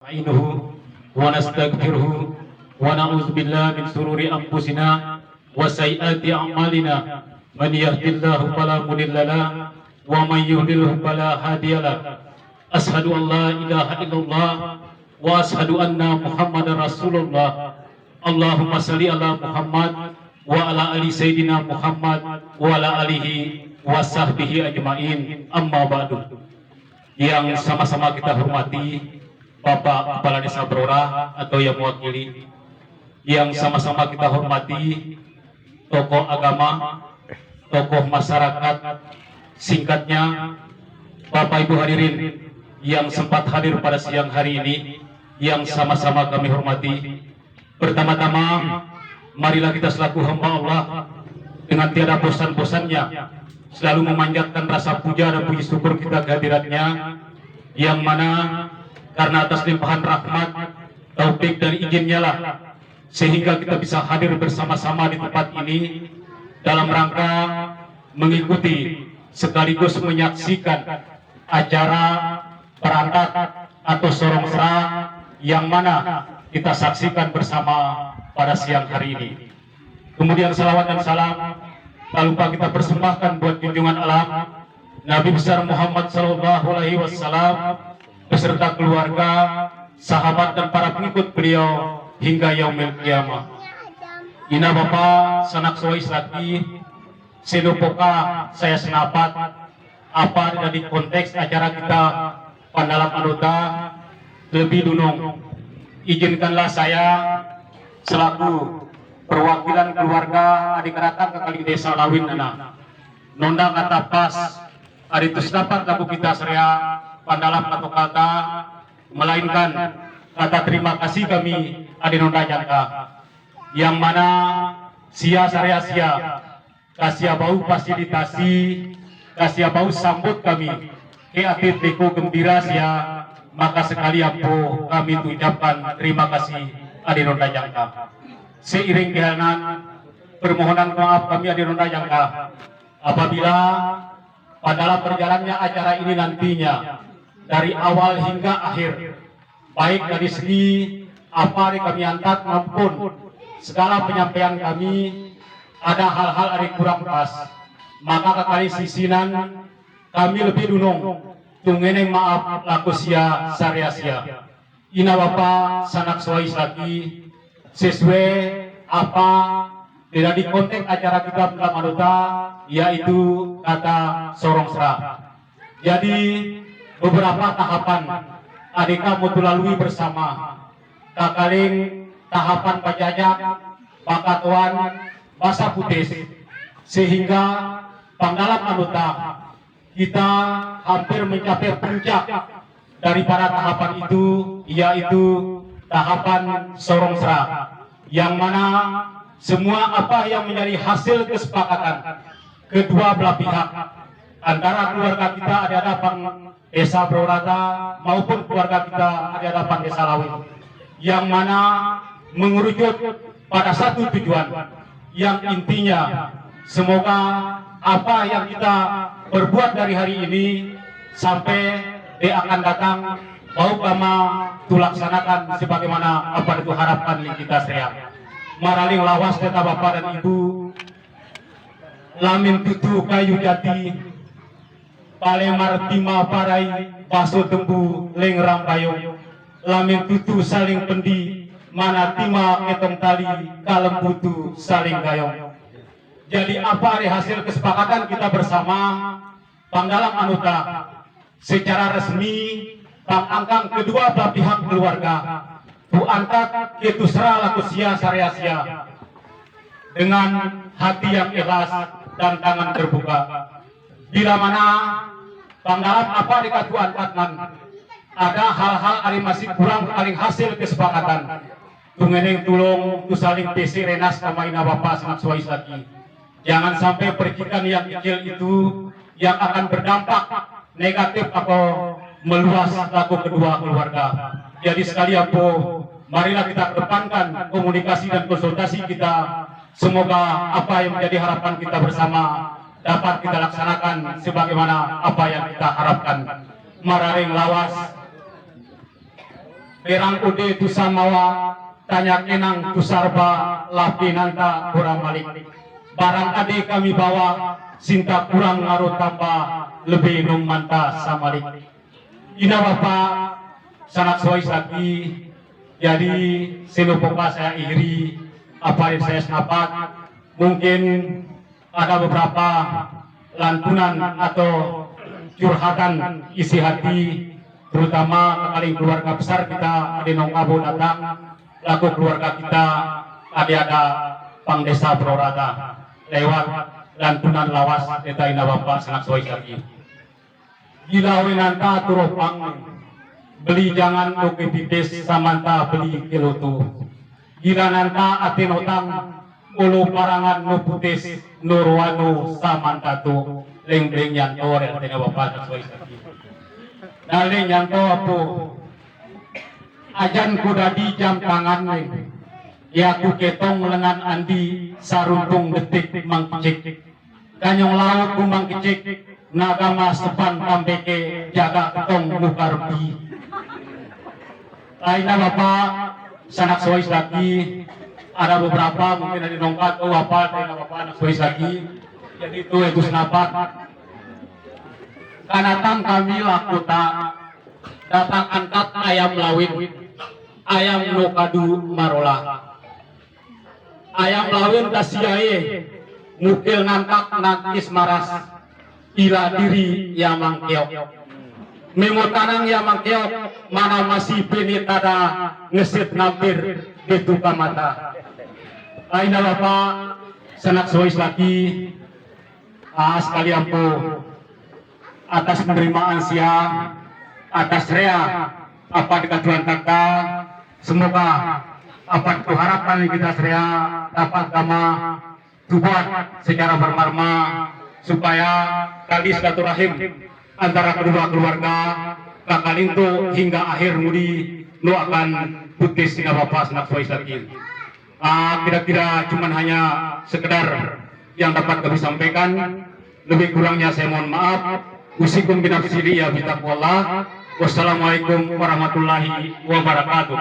نستعينه ونستغفره ونعوذ بالله من شرور أنفسنا وسيئات أعمالنا من يهد الله فلا مضل له ومن يضلل فلا هادي له أشهد أن لا إله إلا الله وأشهد أن محمدا رسول الله اللهم صل على محمد وعلى آل سيدنا محمد وعلى آله wasahbihi ajmain amma ba'du. Yang sama-sama kita hormati Bapak Kepala Desa Brora atau yang mewakili, yang sama-sama kita hormati tokoh agama, tokoh masyarakat, singkatnya Bapak Ibu hadirin yang sempat hadir pada siang hari ini, yang sama-sama kami hormati. Pertama-tama marilah kita selaku hamba Allah dengan tiada bosan-bosannya selalu memanjatkan rasa puja dan puji syukur kita kehadiratnya, yang mana karena atas limpahan rahmat, taufik dan izinnya lah sehingga kita bisa hadir bersama-sama di tempat ini dalam rangka mengikuti sekaligus menyaksikan acara perangkat atau sorong sera yang mana kita saksikan bersama pada siang hari ini. Kemudian salawat dan salam tak lupa kita persembahkan buat junjungan alam Nabi besar Muhammad Sallallahu Alaihi Wasallam beserta keluarga, sahabat dan para pengikut beliau hingga yaumil qiyamah. Ina Bapak sanak sois lagi sedopoka saya senapat apa dari konteks acara kita pandalam anota lebih dunung. Izinkanlah saya selaku perwakilan keluarga adik ratang ke kali desa Lawin nana nondang kata pas aritus dapat lagu kita seria pandalam atau kata melainkan kata terima kasih kami adi nonda jangka yang mana sia seria sia kasih bau fasilitasi kasih bau sambut kami ke atit deko gembira sia maka sekali ampuh kami ucapkan terima kasih adi nonda jangka. Seiring kehanan permohonan maaf kami adi nonda jangka apabila pada perjalannya acara ini nantinya dari awal hingga akhir baik dari segi apa yang kami angkat maupun segala penyampaian kami ada hal-hal yang kurang pas, maka kekali sisinan kami lebih dunung tungeneng maaf laku sia saria-sia ina Bapak sanak suais lagi sesuai apa tidak di konteks acara kita dalam anggota yaitu kata sorong sera. Jadi beberapa tahapan adika mutu lalui bersama kakaling tahapan pajajak pakatuan basa putih sehingga pangdalam anggota kita hampir mencapai puncak dari para tahapan itu yaitu tahapan sorong sera yang mana semua apa yang menjadi hasil kesepakatan kedua belah pihak antara keluarga kita ada hadapan desa Brorata maupun keluarga kita ada hadapan desa Lawin yang mana mengerucut pada satu tujuan yang intinya semoga apa yang kita berbuat dari hari ini sampai di akan datang mau kama tulaksanakan sebagaimana apa itu harapan yang kita seria. Maraling lawas kata Bapak dan Ibu lamin tutu kayu jati palemar tima parai baso tembu leng rambayong lamin tutu saling pendi mana tima ketong tali kalem putu saling gayong. Jadi apa hasil kesepakatan kita bersama pangdalam anuta secara resmi pangangkang kedua belah pihak keluarga bu angkat itu serah laku sia saria-sia dengan hati yang ikhlas dan tangan terbuka bila mana pangdalam apa dikatu angkatkan ada hal-hal yang masih kurang paling hasil kesepakatan tungeneng tulung tu saling pesi renas sama ina Bapak sangat suais lagi jangan sampai percikan yang kecil itu yang akan berdampak negatif atau meluas laku kedua keluarga. Jadi sekalian marilah kita kedepankan komunikasi dan konsultasi kita. Semoga apa yang menjadi harapan kita bersama dapat kita laksanakan sebagaimana apa yang kita harapkan. Mararing lawas Perang ude tu samawa tanya kenang tu sarba lapi nanta kurang malik. Barang ade kami bawa sinta kurang ngaruh tambah lebih nung manta samalik. Ina bapak sangat sois lagi. Jadi selupoka saya iri apa yang saya senapat. Mungkin ada beberapa lantunan atau curhatan isi hati, terutama kali keluarga besar kita di Nongkabo datang, laku keluarga kita ada Pang Desa Prorata lewat lantunan lawas kita ina bapak sangat sois lagi. Gila wenanta turopang beli jangan lo kepitis samanta beli kilotu. Gila nanta atin otang ulu parangan no putis nurwanu samanta tu leng-leng yanto rin tina bapak sois lagi. Daling yanto apo ajan kuda di jam tangan ya ku ketong lengan andi saruntung detik mangkicik kanyong laut ku mangkicik nagama sepan kambeke jaga ketong mukarbi. Lainnya bapak sanak sois lagi ada beberapa mungkin ada nongkat oh apa ada bapak anak sois lagi jadi itu senapat kanatang kami lakuta datang angkat ayam lawin ayam nokadu marola ayam lawin kasiaye mukil nangkak nangkis maras ila diri yamang keok mengutanang yamang keok mana masih penitada ngesit nampir detuka mata. Aina bapak sanak sois lagi sekali ampu atas penerimaan sia atas rea apa dikatuan kata semoga apa itu harapan kita rea dapat kama tubuat secara bermarma supaya tali silaturahim antara kedua keluarga kakalintu hingga akhir mudi lu akan putus dengan bapak sanak sois lagi. Kira-kira cuman hanya sekedar yang dapat kami sampaikan, lebih kurangnya saya mohon maaf. Usikum binafsiri ya bitaqwallah. Wassalamualaikum warahmatullahi wabarakatuh.